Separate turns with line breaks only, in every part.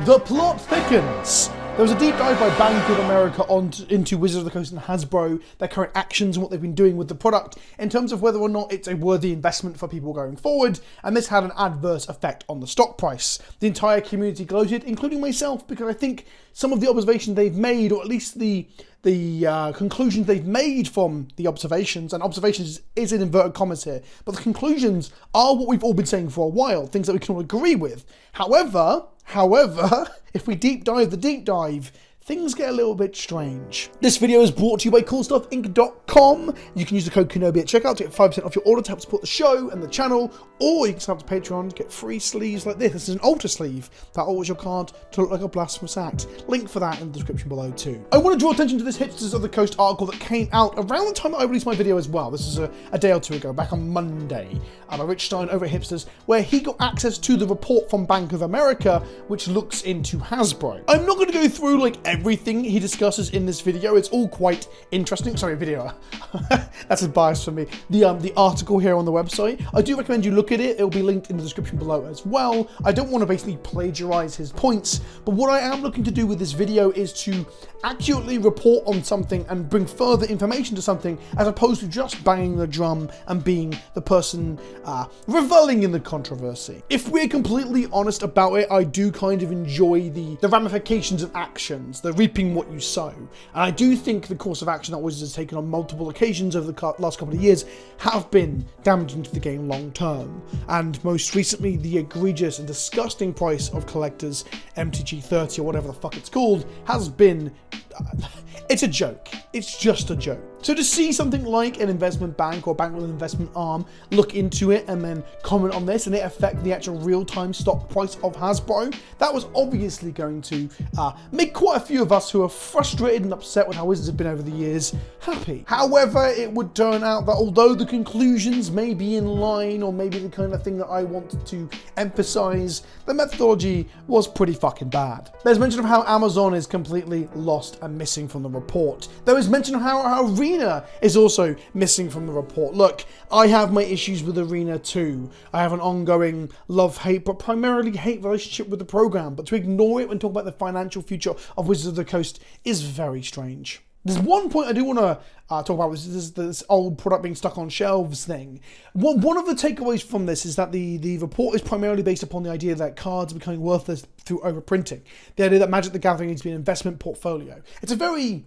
The plot thickens. There was a deep dive by Bank of America into Wizards of the Coast and Hasbro, their current actions and what they've been doing with the product in terms of whether or not it's a worthy investment for people going forward, and this had an adverse effect on the stock price. The entire community gloated, including myself, because I think some of the observations they've made, or at least the conclusions they've made from the observations, and observations is in inverted commas here, but the conclusions are what we've all been saying for a while, things that we can all agree with. However, if we deep dive the deep dive, things get a little bit strange. This video is brought to you by CoolStuffInc.com. You can use the code Kenobi at checkout to get 5% off your order to help support the show and the channel, or you can sign up to Patreon to get free sleeves like this. This is an altar sleeve that alters your card to look like a blasphemous act. Link for that in the description below too. I want to draw attention to this Hipsters of the Coast article that came out around the time that I released my video as well. This is a day or two ago, back on Monday, by Rich Stein over at Hipsters, where he got access to the report from Bank of America, which looks into Hasbro. I'm not going to go through like everything he discusses in this video. It's all quite interesting. Sorry, video. That's a bias for me. The article here on the website, I do recommend you look at it. It'll be linked in the description below as well. I don't want to basically plagiarize his points, but what I am looking to do with this video is to accurately report on something and bring further information to something, as opposed to just banging the drum and being the person reveling in the controversy. If we're completely honest about it, I do kind of enjoy the ramifications of actions, the reaping what you sow. And I do think the course of action that Wizards has taken on multiple occasions over the last couple of years have been damaging to the game long term. And most recently, the egregious and disgusting price of collectors MTG 30 or whatever the fuck it's called has been it's a joke. It's just a joke. So to see something like an investment bank or bank with an investment arm look into it and then comment on this and it affect the actual real-time stock price of Hasbro, that was obviously going to make quite a few of us who are frustrated and upset with how Wizards have been over the years happy. However, it would turn out that although the conclusions may be in line, or maybe the kind of thing that I wanted to emphasize, the methodology was pretty fucking bad. There's mention of how Amazon is completely lost and missing from the report. There is mention of how Arena is also missing from the report. Look, I have my issues with Arena too. I have an ongoing love-hate, but primarily hate relationship with the program, but to ignore it when talking about the financial future of Wizards of the Coast is very strange. There's one point I do want to talk about, this old product being stuck on shelves thing. One of the takeaways from this is that the report is primarily based upon the idea that cards are becoming worthless through overprinting. The idea that Magic the Gathering needs to be an investment portfolio. It's a very,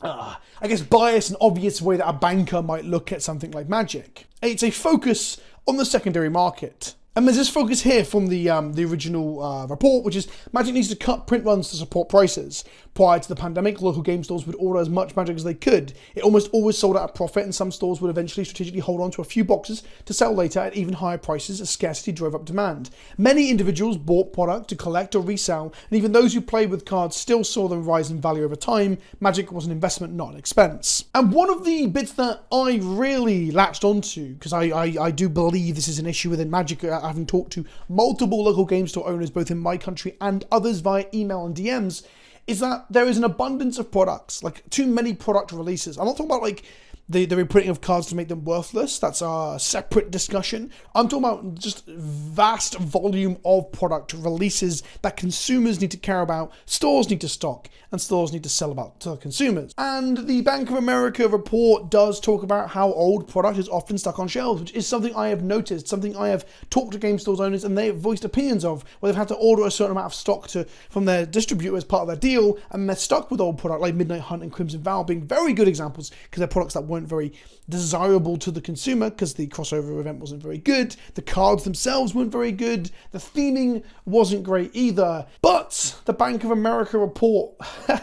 I guess, biased and obvious way that a banker might look at something like Magic. It's a focus on the secondary market. And there's this focus here from the original report, which is Magic needs to cut print runs to support prices. Prior to the pandemic, local game stores would order as much Magic as they could. It almost always sold at a profit, and some stores would eventually strategically hold on to a few boxes to sell later at even higher prices as scarcity drove up demand. Many individuals bought product to collect or resell, and even those who played with cards still saw them rise in value over time. Magic was an investment, not an expense. And one of the bits that I really latched onto, because I do believe this is an issue within Magic, having talked to multiple local game store owners both in my country and others via email and DMs, is that there is an abundance of products, like too many product releases. I'm not talking about like the reprinting of cards to make them worthless. That's a separate discussion. I'm talking about just vast volume of product releases that consumers need to care about, stores need to stock, and stores need to sell about to consumers. And the Bank of America report does talk about how old product is often stuck on shelves, which is something I have noticed, something I have talked to game stores owners and they have voiced opinions of, where they've had to order a certain amount of stock from their distributor as part of their deal, and they're stuck with old product like Midnight Hunt and Crimson Vow being very good examples, because they're products that weren't very desirable to the consumer because the crossover event wasn't very good, the cards themselves weren't very good, the theming wasn't great either. But the Bank of America report,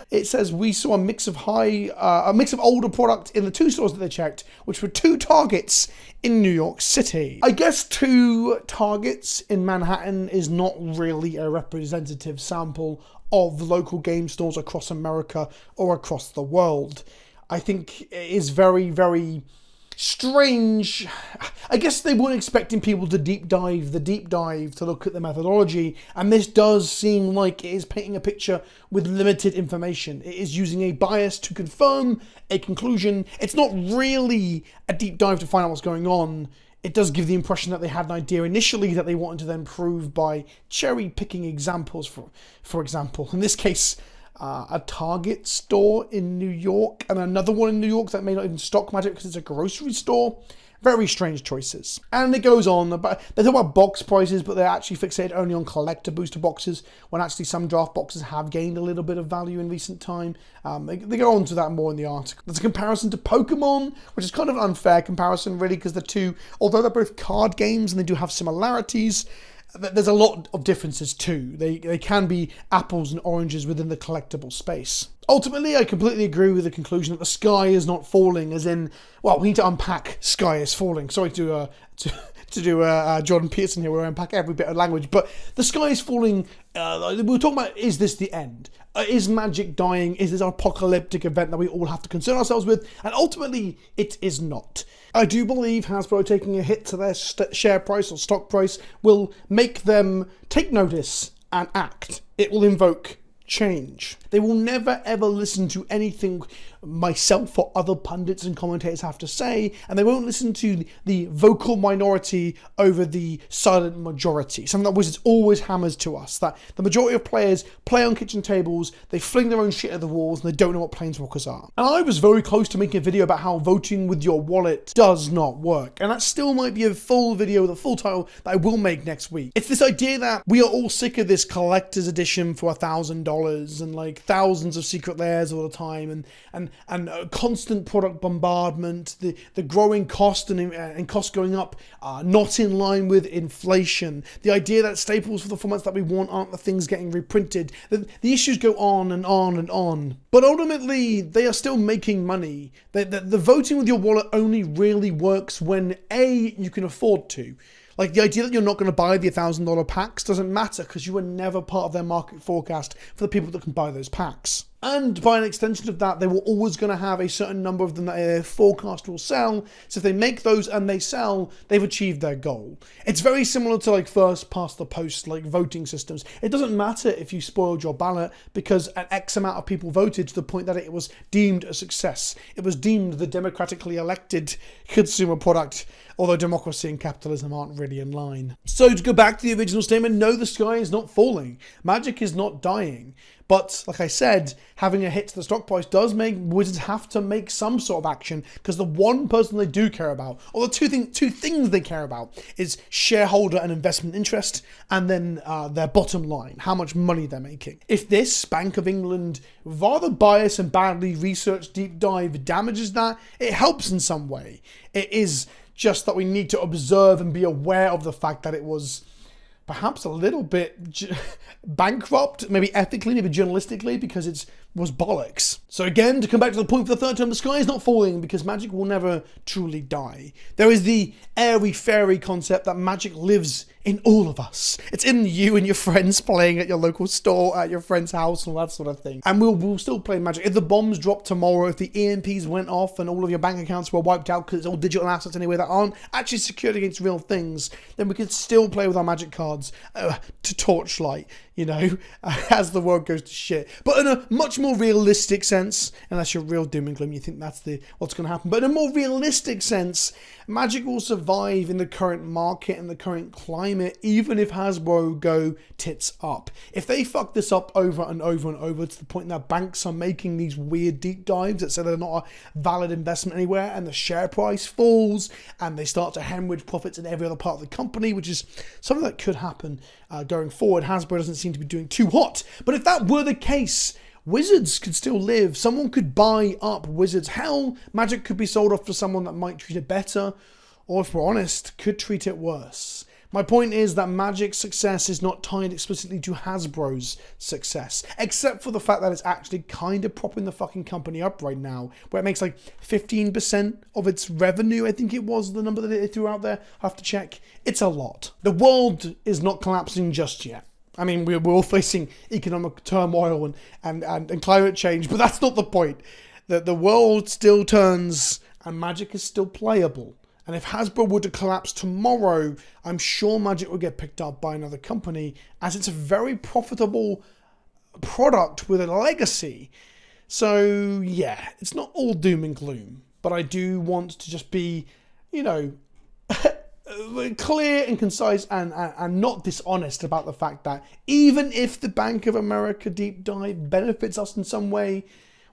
it says we saw a mix of older product in the 2 stores that they checked, which were 2 Targets in New York City. I guess 2 Targets in Manhattan is not really a representative sample of local game stores across America or across the world. I think it is very, very strange. I guess they weren't expecting people to deep dive to look at the methodology, and this does seem like it is painting a picture with limited information. It is using a bias to confirm a conclusion. It's not really a deep dive to find out what's going on. it does give the impression that they had an idea initially that they wanted to then prove by cherry-picking examples. For example, in this case, a Target store in New York and another one in New York that may not even stock Magic because it's a grocery store. Very strange choices. And it goes on. They talk about box prices, but they're actually fixated only on collector booster boxes, when actually some draft boxes have gained a little bit of value in recent time. They go on to that more in the article. There's a comparison to Pokemon, which is kind of an unfair comparison, really, because the two, although they're both card games and they do have similarities, there's a lot of differences too. They can be apples and oranges within the collectible space. Ultimately, I completely agree with the conclusion that the sky is not falling, as in, well, we need to unpack sky is falling. Sorry to do Jordan Peterson here, where I unpack every bit of language, but the sky is falling. We're talking about, is this the end? Is Magic dying? Is this an apocalyptic event that we all have to concern ourselves with? And ultimately, it is not. I do believe Hasbro taking a hit to their share price or stock price will make them take notice and act. It will invoke change. They will never ever listen to anything myself or other pundits and commentators have to say, and they won't listen to the vocal minority over the silent majority. Something that Wizards always hammers to us, that the majority of players play on kitchen tables, they fling their own shit at the walls, and they don't know what planeswalkers are. And I was very close to making a video about how voting with your wallet does not work, and that still might be a full video, the full title, that I will make next week. It's this idea that we are all sick of this collector's edition for $1,000 and like thousands of secret layers all the time, and constant product bombardment, the growing cost and cost going up, not in line with inflation. The idea that staples for the formats that we want aren't the things getting reprinted. The issues go on and on and on. But ultimately, they are still making money. The voting with your wallet only really works when A, you can afford to. Like, the idea that you're not going to buy the $1,000 packs doesn't matter because you were never part of their market forecast for the people that can buy those packs. And by an extension of that, they were always going to have a certain number of them that their forecast will sell. So if they make those and they sell, they've achieved their goal. It's very similar to like first past the post, like voting systems. It doesn't matter if you spoiled your ballot because an X amount of people voted to the point that it was deemed a success. It was deemed the democratically elected consumer product, although democracy and capitalism aren't really in line. So to go back to the original statement, no, the sky is not falling. Magic is not dying. But like I said, having a hit to the stock price does make Wizards have to make some sort of action, because the one person they do care about, or the two things they care about, is shareholder and investment interest, and then their bottom line, how much money they're making. If this Bank of England rather biased and badly researched deep dive damages that, it helps in some way. It is just that we need to observe and be aware of the fact that it was perhaps a little bit bankrupt, maybe ethically, maybe journalistically, because it was bollocks. So again, to come back to the point for the third time, the sky is not falling because Magic will never truly die. There is the airy-fairy concept that Magic lives in all of us. It's in you and your friends playing at your local store, at your friend's house, and all that sort of thing. And we'll still play Magic. If the bombs dropped tomorrow, if the EMPs went off and all of your bank accounts were wiped out because it's all digital assets anyway that aren't actually secured against real things, then we could still play with our Magic cards to torchlight, you know, as the world goes to shit. But in a much more realistic sense, unless you're real doom and gloom, you think that's what's going to happen. But in a more realistic sense, Magic will survive in the current market and the current climate, even if Hasbro go tits up. If they fuck this up over and over and over to the point that banks are making these weird deep dives that say they're not a valid investment anywhere, and the share price falls, and they start to hemorrhage profits in every other part of the company, which is something that could happen going forward. Hasbro doesn't seem to be doing too hot. But if that were the case, Wizards could still live. Someone could buy up Wizards. Hell, Magic could be sold off to someone that might treat it better, or if we're honest, could treat it worse. My point is that Magic's success is not tied explicitly to Hasbro's success, except for the fact that it's actually kind of propping the fucking company up right now, where it makes like 15% of its revenue, I think it was the number that they threw out there. I have to check. It's a lot. The world is not collapsing just yet. I mean, we're all facing economic turmoil and climate change, but that's not the point. The world still turns and Magic is still playable. And if Hasbro were to collapse tomorrow, I'm sure Magic would get picked up by another company, as it's a very profitable product with a legacy. So yeah, it's not all doom and gloom, but I do want to just be, you know, clear and concise and not dishonest about the fact that even if the Bank of America deep dive benefits us in some way,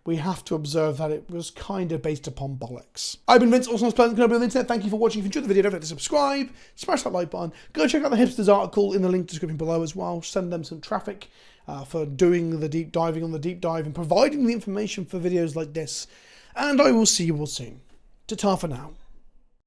we have to observe that it was kind of based upon bollocks. I've been Vince, also known as PleasantKenobi on the internet. Thank you for watching. If you enjoyed the video, don't forget to subscribe, smash that like button, go check out the Hipsters article in the link description below as well. Send them some traffic for doing the deep diving on the deep dive and providing the information for videos like this. And I will see you all soon. Ta-ta for now.